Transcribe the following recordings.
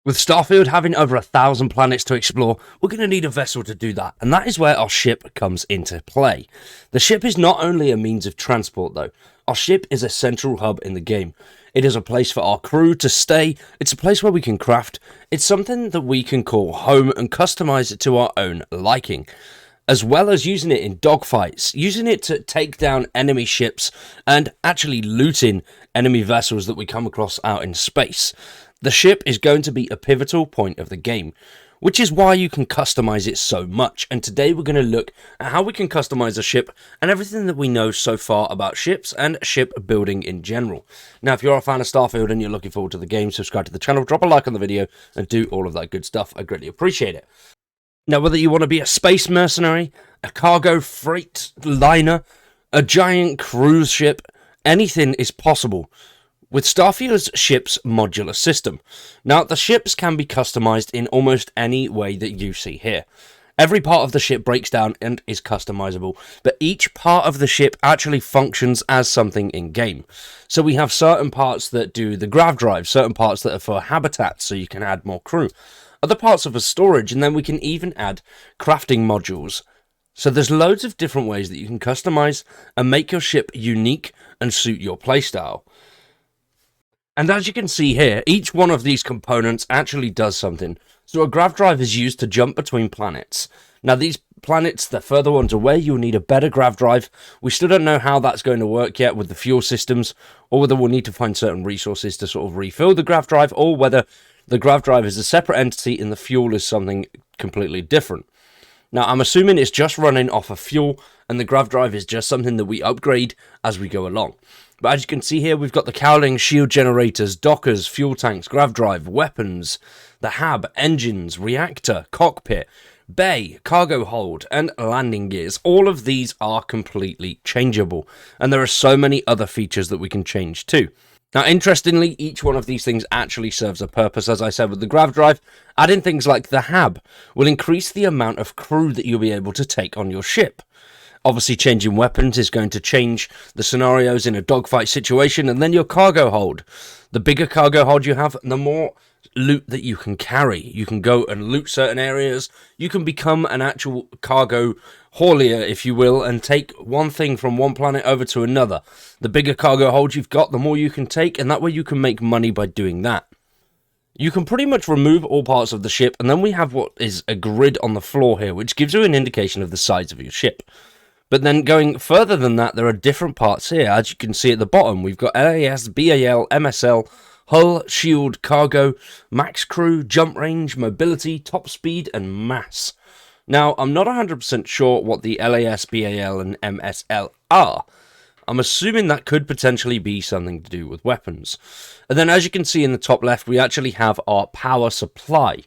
With Starfield having over 1,000 planets to explore, we're going to need a vessel to do that, and that is where our ship comes into play. The ship is not only a means of transport though, our ship is a central hub in the game. It is a place for our crew to stay, it's a place where we can craft, it's something that we can call home and customize it to our own liking. As well as using it in dogfights, using it to take down enemy ships, and actually looting enemy vessels that we come across out in space. The ship is going to be a pivotal point of the game, which is why you can customize it so much. And today we're going to look at how we can customize a ship and everything that we know so far about ships and ship building in general. Now, if you're a fan of Starfield and you're looking forward to the game, subscribe to the channel, drop a like on the video, and do all of that good stuff. I greatly appreciate it. Now, whether you want to be a space mercenary, a cargo freight liner, a giant cruise ship, anything is possible with Starfield's ship's modular system. Now, the ships can be customized in almost any way that you see here. Every part of the ship breaks down and is customizable, but each part of the ship actually functions as something in-game. So we have certain parts that do the grav drive, certain parts that are for habitats, so you can add more crew. Other parts are for storage, and then we can even add crafting modules. So there's loads of different ways that you can customize and make your ship unique and suit your playstyle. And as you can see here, each one of these components actually does something. So a grav drive is used to jump between planets. Now these planets, the further ones away, you'll need a better grav drive. We still don't know how that's going to work yet with the fuel systems, or whether we'll need to find certain resources to sort of refill the grav drive, or whether the grav drive is a separate entity and the fuel is something completely different. Now, I'm assuming it's just running off of fuel, and the grav drive is just something that we upgrade as we go along. But as you can see here, we've got the cowling, shield generators, dockers, fuel tanks, grav drive, weapons, the hab, engines, reactor, cockpit, bay, cargo hold, and landing gears. All of these are completely changeable, and there are so many other features that we can change too. Now, interestingly, each one of these things actually serves a purpose. As I said, with the grav drive, adding things like the hab will increase the amount of crew that you'll be able to take on your ship. Obviously, changing weapons is going to change the scenarios in a dogfight situation, and then your cargo hold. The bigger cargo hold you have, the more loot that you can carry. You can go and loot certain areas. You can become an actual cargo haulier, if you will, and take one thing from one planet over to another. The bigger cargo hold you've got, the more you can take, and that way you can make money by doing that. You can pretty much remove all parts of the ship, and then we have what is a grid on the floor here, which gives you an indication of the size of your ship. But then going further than that, there are different parts here. As you can see at the bottom, we've got LAS, BAL, MSL, hull, shield, cargo, max crew, jump range, mobility, top speed, and mass. Now, I'm not 100% sure what the LAS, BAL, and MSL are. I'm assuming that could potentially be something to do with weapons. And then as you can see in the top left, we actually have our power supply.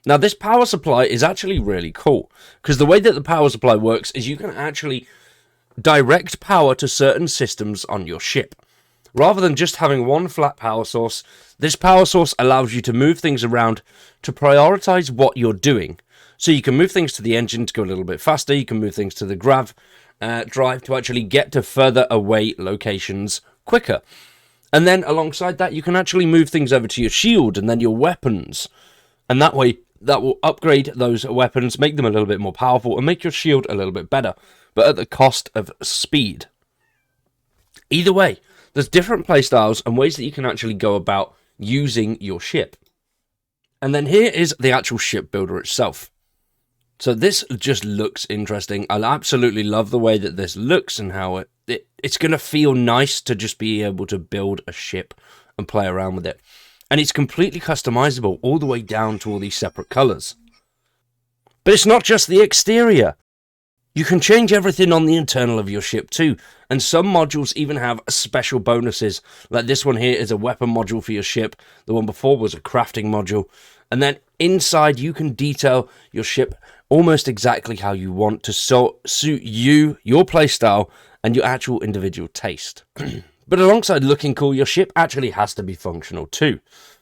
Now, this power supply is actually really cool, because the way that the power supply works is you can actually direct power to certain systems on your ship. Rather than just having one flat power source, this power source allows you to move things around to prioritize what you're doing. So you can move things to the engine to go a little bit faster, you can move things to the grav drive to actually get to further away locations quicker. And then alongside that, you can actually move things over to your shield and then your weapons. And that way, that will upgrade those weapons, make them a little bit more powerful, and make your shield a little bit better, but at the cost of speed. Either way, there's different playstyles and ways that you can actually go about using your ship. And then here is the actual ship builder itself. So this just looks interesting. I absolutely love the way that this looks and how it's going to feel nice to just be able to build a ship and play around with it. And it's completely customizable all the way down to all these separate colours. But it's not just the exterior. You can change everything on the internal of your ship too, and some modules even have special bonuses, like this one here is a weapon module for your ship, the one before was a crafting module, and then inside you can detail your ship almost exactly how you want to suit you, your playstyle, and your actual individual taste. But alongside looking cool, your ship actually has to be functional too.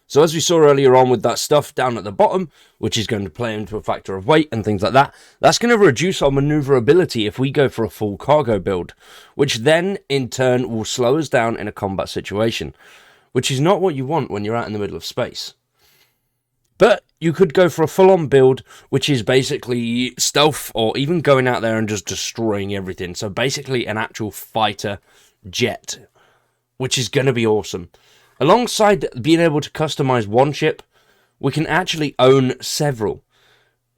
So as we saw earlier on with that stuff down at the bottom, which is going to play into a factor of weight and things like that, that's going to reduce our maneuverability if we go for a full cargo build, which then in turn will slow us down in a combat situation, which is not what you want when you're out in the middle of space. But you could go for a full-on build, which is basically stealth, or even going out there and just destroying everything. So basically an actual fighter jet, which is going to be awesome. Alongside being able to customize one ship, we can actually own several.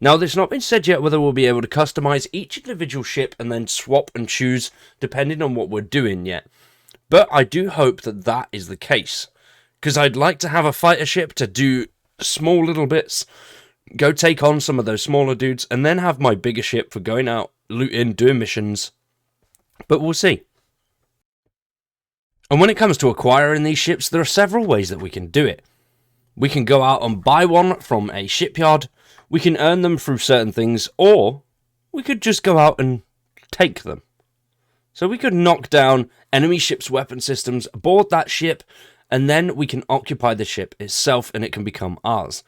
Now, there's not been said yet whether we'll be able to customize each individual ship and then swap and choose depending on what we're doing yet. But I do hope that that is the case, because I'd like to have a fighter ship to do small little bits, go take on some of those smaller dudes, and then have my bigger ship for going out, looting, doing missions. But we'll see. And when it comes to acquiring these ships, there are several ways that we can do it. We can go out and buy one from a shipyard, we can earn them through certain things, or we could just go out and take them. So we could knock down enemy ships' weapon systems, board that ship, and then we can occupy the ship itself and it can become ours,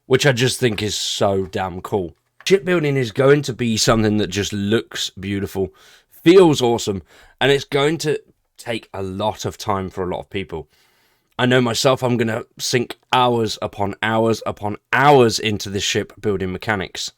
which I just think is so damn cool. Shipbuilding is going to be something that just looks beautiful, feels awesome, and it's going to take a lot of time for a lot of people. I know myself, I'm going to sink hours upon hours upon hours into this ship building mechanics.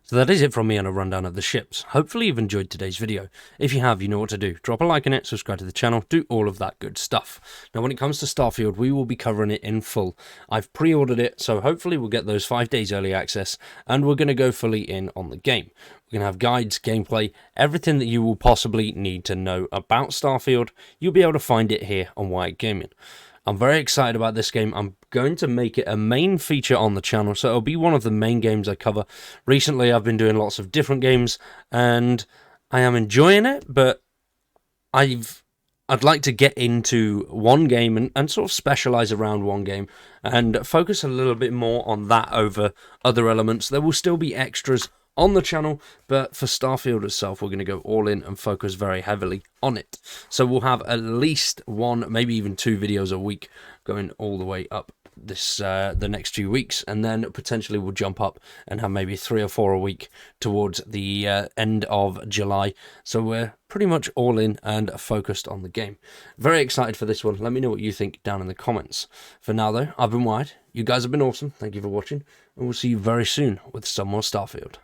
So that is it from me on a rundown of the ships. Hopefully you've enjoyed today's video. If you have, you know what to do. Drop a like on it, subscribe to the channel, do all of that good stuff. Now when it comes to Starfield, we will be covering it in full. I've pre-ordered it, so hopefully we'll get those 5 days early access, and we're going to go fully in on the game. We're going to have guides, gameplay, everything that you will possibly need to know about Starfield. You'll be able to find it here on Wyatt Gaming. I'm very excited about this game. I'm going to make it a main feature on the channel, so it'll be one of the main games I cover. Recently, I've been doing lots of different games, and I am enjoying it, but I'd like to get into one game and sort of specialize around one game and focus a little bit more on that over other elements. There will still be extras on the channel, but for Starfield itself, we're going to go all in and focus very heavily on it. So we'll have at least one, maybe even 2 videos a week going all the way up this the next few weeks, and then potentially we'll jump up and have maybe 3 or 4 a week towards the end of July. So we're pretty much all in and focused on the game. Very excited for this one. Let me know what you think down in the comments. For now though, I've been Wyatt. You guys have been awesome. Thank you for watching, and we'll see you very soon with some more Starfield.